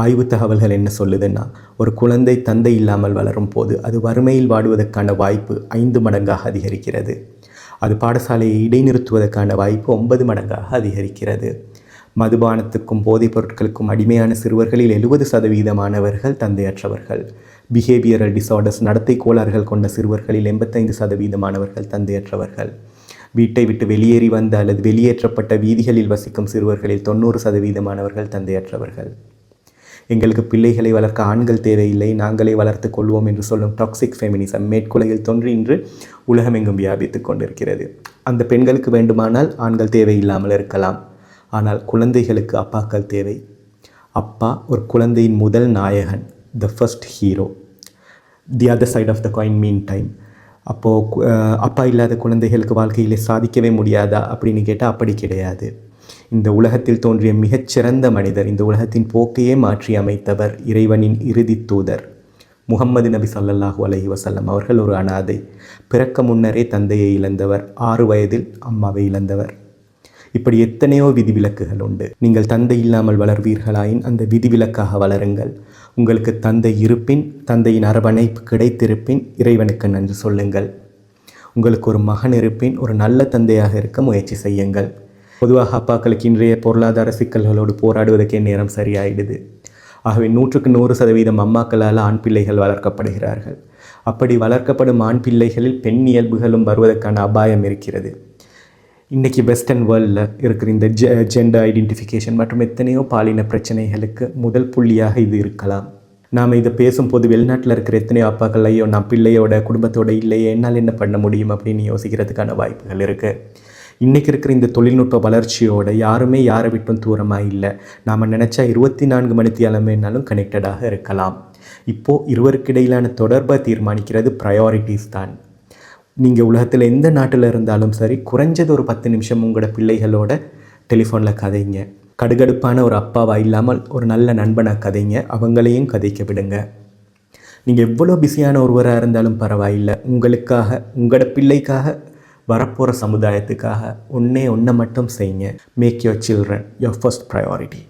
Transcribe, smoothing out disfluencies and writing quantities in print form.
ஆய்வு தகவல்கள் என்ன சொல்லுதுன்னா, ஒரு குழந்தை தந்தை இல்லாமல் வளரும் போது அது வறுமையில் வாடுவதற்கான வாய்ப்பு 5 மடங்காக அதிகரிக்கிறது. அது பாடசாலையை இடைநிறுத்துவதற்கான வாய்ப்பு 9 மடங்காக அதிகரிக்கிறது. மதுபானத்துக்கும் போதைப் பொருட்களுக்கும் அடிமையான சிறுவர்களில் 70% தந்தையற்றவர்கள். பிஹேவியரல் டிசார்டர்ஸ் நடத்தை கோளாறுகள் கொண்ட சிறுவர்களில் 85% தந்தையற்றவர்கள். வீட்டை விட்டு வெளியேறி வந்த அல்லது வெளியேற்றப்பட்ட வீதிகளில் வசிக்கும் சிறுவர்களில் 90% தந்தையற்றவர்கள். எங்களுக்கு பிள்ளைகளை வளர்க்க ஆண்கள் தேவையில்லை, நாங்களே வளர்த்து கொள்வோம் என்று சொல்லும் டாக்ஸிக் ஃபெமினிசம் மேற்குலகில் தோன்றி இன்று உலகமெங்கும் வியாபித்து கொண்டிருக்கிறது. அந்த பெண்களுக்கு வேண்டுமானால் ஆண்கள் தேவையில்லாமல் இருக்கலாம், ஆனால் குழந்தைகளுக்கு அப்பாக்கள் தேவை. அப்பா ஒரு குழந்தையின் முதல் நாயகன், the first hero. The other side of the coin meantime. அப்போது அப்பா இல்லாத குழந்தைகளுக்கு வாழ்க்கையில் சாதிக்கவே முடியாதா அப்படின்னு கேட்டால் அப்படி கிடையாது. இந்த உலகத்தில் தோன்றிய மிகச்சிறந்த மனிதர், இந்த உலகத்தின் போக்கையே மாற்றி அமைத்தவர், இறைவனின் இறுதி தூதர் முஹம்மது நபி ஸல்லல்லாஹு அலைஹி வஸல்லம் அவர்கள் ஒரு அனாதை. பிறக்க முன்னரே தந்தையை இழந்தவர், 6 வயதில் அம்மாவை இழந்தவர். இப்படி எத்தனையோ விதிவிலக்குகள் உண்டு. நீங்கள் தந்தை இல்லாமல் வளர்வீர்களாயின் அந்த விதிவிலக்காக வளருங்கள். உங்களுக்கு தந்தை இருப்பின், தந்தையின் அரவணைப்பு கிடைத்திருப்பின் இறைவனுக்கு நன்றி சொல்லுங்கள். உங்களுக்கு ஒரு மகன் இருப்பின் ஒரு நல்ல தந்தையாக இருக்க முயற்சி செய்யுங்கள். பொதுவாக அப்பாக்களுக்கு இன்றைய பொருளாதார சிக்கல்களோடு போராடுவதற்கே நேரம் சரியாயிடுது. ஆகவே 100% அம்மாக்களால் ஆண் பிள்ளைகள் வளர்க்கப்படுகிறார்கள். அப்படி வளர்க்கப்படும் ஆண் பிள்ளைகளில் பெண் இயல்புகளும் வருவதற்கான அபாயம் இருக்கிறது. இன்றைக்கி வெஸ்டர்ன் வேர்ல்டில் இருக்கிற இந்த ஜெண்டர் ஐடென்டிஃபிகேஷன் மற்றும் எத்தனையோ பாலின பிரச்சனைகளுக்கு முதல் புள்ளியாக இது இருக்கலாம். நாம் இதை பேசும்போது வெளிநாட்டில் இருக்கிற எத்தனையோ அப்பாக்கள், ஐயோ நான் பிள்ளையோட குடும்பத்தோடு இல்லையே, என்னால் என்ன பண்ண முடியும் அப்படின்னு யோசிக்கிறதுக்கான வாய்ப்புகள் இருக்குது. இன்றைக்கி இருக்கிற இந்த தொழில்நுட்ப வளர்ச்சியோடு யாருமே யாரை விட்டும் தூரமாக இல்லை. நாம் நினச்சா 24 மணித்தியாலமேனாலும் கனெக்டடாக இருக்கலாம். இப்போது இருவருக்கு இடையிலான தொடர்பை தீர்மானிக்கிறது ப்ரையாரிட்டிஸ் தான். நீங்கள் உலகத்தில் எந்த நாட்டில் இருந்தாலும் சரி, குறைஞ்சது ஒரு 10 நிமிஷம் உங்களோட பிள்ளைகளோட டெலிஃபோனில் கதைங்க. கடுகடுப்பான ஒரு அப்பாவாக இல்லாமல் ஒரு நல்ல நண்பனாக கதைங்க, அவங்களையும் கதைக்க விடுங்க. நீங்கள் எவ்வளோ பிஸியான ஒருவராக இருந்தாலும் பரவாயில்லை, உங்களுக்காக, உங்களோட பிள்ளைக்காக, வரப்போகிற சமுதாயத்துக்காக ஒன்றை மட்டும் செய்யுங்க. Make your children your first priority.